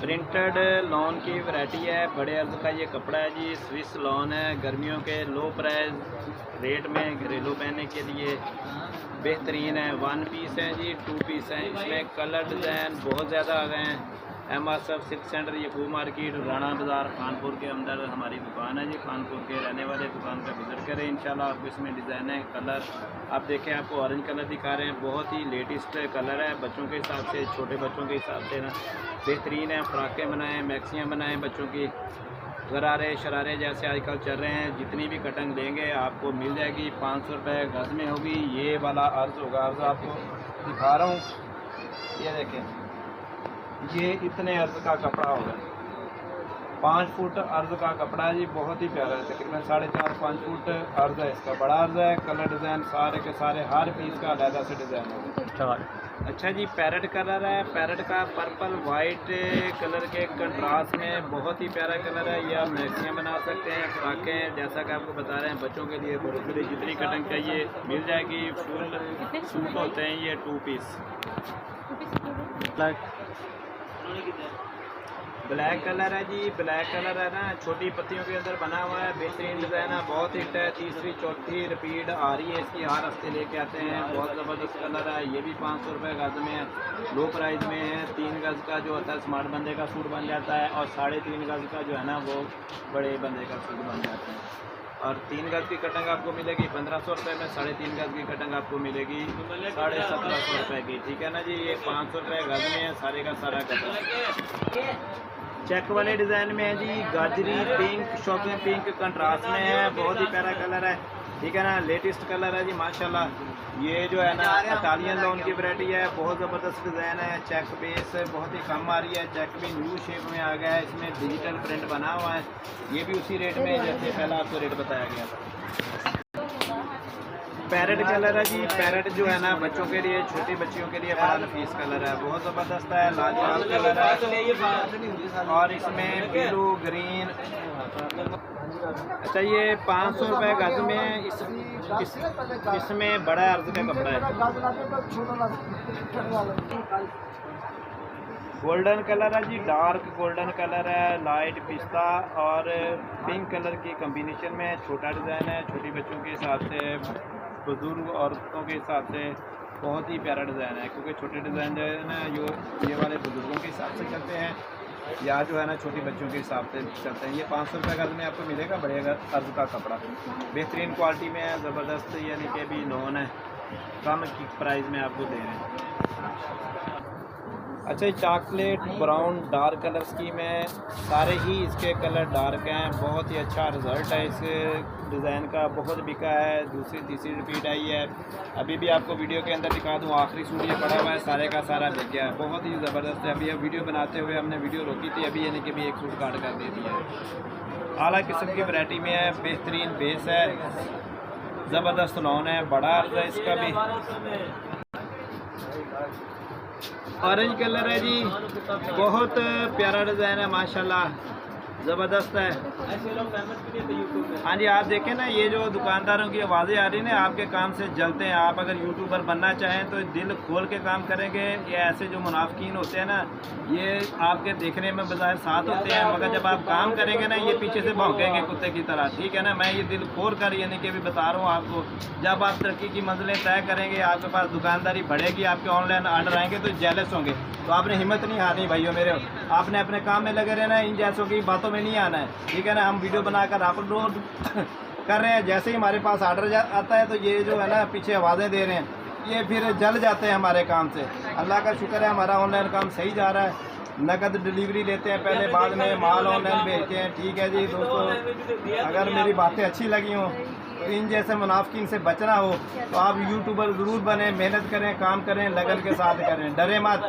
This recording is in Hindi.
प्रिंटेड लॉन की वैरायटी है। बड़े अर्ज का ये कपड़ा है जी। स्विस लॉन है। गर्मियों के लो प्राइस रेट में घरेलू पहनने के लिए बेहतरीन है। 1 पीस है जी, 2 पीस हैं। इसमें कलर डिज़ाइन बहुत ज़्यादा आ गए हैं। MSF silk centre Yakub market Rana Bazaar Kanpur के अंदर हमारी दुकान है जी। कानपुर के रहने वाले दुकान का विज़िट करें। इंशाल्लाह आपको इसमें डिज़ाइन है, कलर आप देखें। आपको ऑरेंज कलर दिखा रहे हैं, बहुत ही लेटेस्ट कलर है। बच्चों के हिसाब से, छोटे बच्चों के हिसाब से ना बेहतरीन है। फ्राकें बनाएँ, मैक्सियाँ बनाएँ बच्चों की। गरारे शरारे जैसे आजकल चल रहे हैं, जितनी भी कटिंग लेंगे आपको मिल जाएगी। 500 रुपये गज़ में होगी। ये वाला अर्ज़ होगा, अर्ज़ आपको दिखा रहा हूँ। ये देखें, ये इतने अर्ज़ का कपड़ा होगा। 5 फुट अर्ज़ का कपड़ा है जी। बहुत ही प्यारा है। तकरीबन 4.5-5 फुट अर्ज़ है इसका। बड़ा अर्ज़ है। कलर डिज़ाइन सारे के सारे, हर पीस का अलग से डिज़ाइन होगा। अच्छा जी, पैरेट कलर है। पैरेट का पर्पल वाइट कलर के कंट्रास्ट में बहुत ही प्यारा कलर है। ये आप मैक्सियाँ बना सकते हैं, फ्राकें जैसा कि आपको बता रहे हैं बच्चों के लिए। बड़ी जितनी कटिंग चाहिए मिल जाएगी। फुल सूट होते हैं ये 2 पीस। ब्लैक कलर है जी। ब्लैक कलर है ना, छोटी पत्तियों के अंदर बना हुआ है। बेहतरीन डिज़ाइन है, बहुत हिट है। तीसरी चौथी रिपीट आ रही है इसकी, हर हफ्ते लेके आते हैं। बहुत ज़बरदस्त कलर है। ये भी 500 रुपये गज़ में है, लो प्राइस में है। 3 गज़ का जो होता है स्मार्ट बंदे का सूट बन जाता है, और 3.5 गज़ का जो है ना वो बड़े बंदे का सूट बन जाता है। और 3 गज़ की कटिंग आपको मिलेगी 1500 रुपये में। 3.5 गज़ की कटिंग आपको मिलेगी 1750 रुपये की। ठीक है ना जी। ये 500 रुपये गज़ में है, सारे का सारा कपड़ा। चेक वाले डिज़ाइन में है जी। गाजरी पिंक, शॉकिंग पिंक कंट्रास्ट में है। बहुत ही प्यारा कलर है। ठीक है ना, लेटेस्ट कलर है जी माशाल्लाह। ये जो है ना इटालियन लॉन की वैरायटी है। बहुत ज़बरदस्त डिज़ाइन है। चेक बेस बहुत ही कम आ रही है। चेक भी न्यू शेप में आ गया है। इसमें डिजिटल प्रिंट बना हुआ है। ये भी उसी रेट में जैसे पहला आपको रेट बताया गया था। पैरेट कलर है जी। पैरेट जो है ना बच्चों के लिए, छोटी बच्चियों के लिए बड़ा नफीस कलर है। बहुत ज़बरदस्त है। लाजवाब कलर है। और इसमें ब्लू ग्रीन। अच्छा, ये 500 रुपये गज़ में है। इसमें बड़ा अर्ज का कपड़ा है। गोल्डन कलर है जी। डार्क गोल्डन कलर है। लाइट पिस्ता और पिंक कलर की कम्बिनेशन में। छोटा डिज़ाइन है, छोटी बच्चों के हिसाब से, बुजुर्ग औरतों के हिसाब से बहुत ही प्यारा डिज़ाइन है। क्योंकि छोटे डिज़ाइन जो है ना जो ये वाले बुजुर्गों के हिसाब से चलते हैं, या जो है ना छोटी बच्चों के हिसाब से चलते हैं। ये 500 रुपये गज़ में आपको मिलेगा। बड़े अर्ज का कपड़ा बेहतरीन क्वालिटी में है, ज़बरदस्त, यानी कि भी नॉन है, कम की प्राइस में आपको दे रहे हैं। अच्छा, chocolate brown dark colour scheme है। सारे ही इसके कलर डार्क हैं। बहुत ही अच्छा रिज़ल्ट है इस डिज़ाइन का। बहुत बिका है। दूसरी तीसरी रिपीट आई है। अभी भी आपको वीडियो के अंदर दिखा दूँ, आखिरी सूट ये पड़ा हुआ है, सारे का सारा बिक गया है। बहुत ही ज़बरदस्त है। अभी अब वीडियो बनाते हुए हमने वीडियो रोकी थी, अभी यानी कि भी एक सूट काट कर दे दिया है। आला किस्म की वैरायटी में है। बेहतरीन बेस है, ज़बरदस्त लॉन है। बड़ा अर्ज है इसका भी। ऑरेंज कलर है जी। बहुत प्यारा डिज़ाइन है माशाल्लाह, ज़बरदस्त है। हाँ जी, आप देखें ना, ये जो दुकानदारों की आवाज़ें आ रही हैं ना, आपके काम से जलते हैं। आप अगर यूट्यूबर बनना चाहें तो दिल खोल के काम करेंगे। ये ऐसे जो मुनाफिकीन होते हैं ना, ये आपके देखने में बाज़ार साथ होते हैं, मगर जब आप काम करेंगे ना ये पीछे से भौंकेंगे कुत्ते की तरह। ठीक है ना, मैं ये दिल खोल कर यानी कि भी बता रहा हूँ आपको। जब आप तरक्की की मंजिलें तय करेंगे, आपके पास दुकानदारी बढ़ेगी, आपके ऑनलाइन ऑर्डर आएंगे तो जेलस होंगे। तो आपने हिम्मत नहीं हारनी भाइयों मेरे। आपने अपने काम में लगे रहना है, इन जैसों की बातों में नहीं आना है। ठीक है ना, हम वीडियो बनाकर अपलोड कर रहे हैं। जैसे ही हमारे पास ऑर्डर आता है तो ये जो है ना पीछे आवाज़ें दे रहे हैं, ये फिर जल जाते हैं हमारे काम से। अल्लाह का शुक्र है, हमारा ऑनलाइन काम सही जा रहा है। नकद डिलीवरी लेते हैं पहले, बाद में माल ऑनलाइन भेजते हैं। ठीक है जी दोस्तों, अगर मेरी बातें अच्छी लगी हों तो इन जैसे मुनाफिकीन से बचना हो तो आप यूट्यूबर ज़रूर बने, मेहनत करें, काम करें, लगन के साथ करें, डरे मत।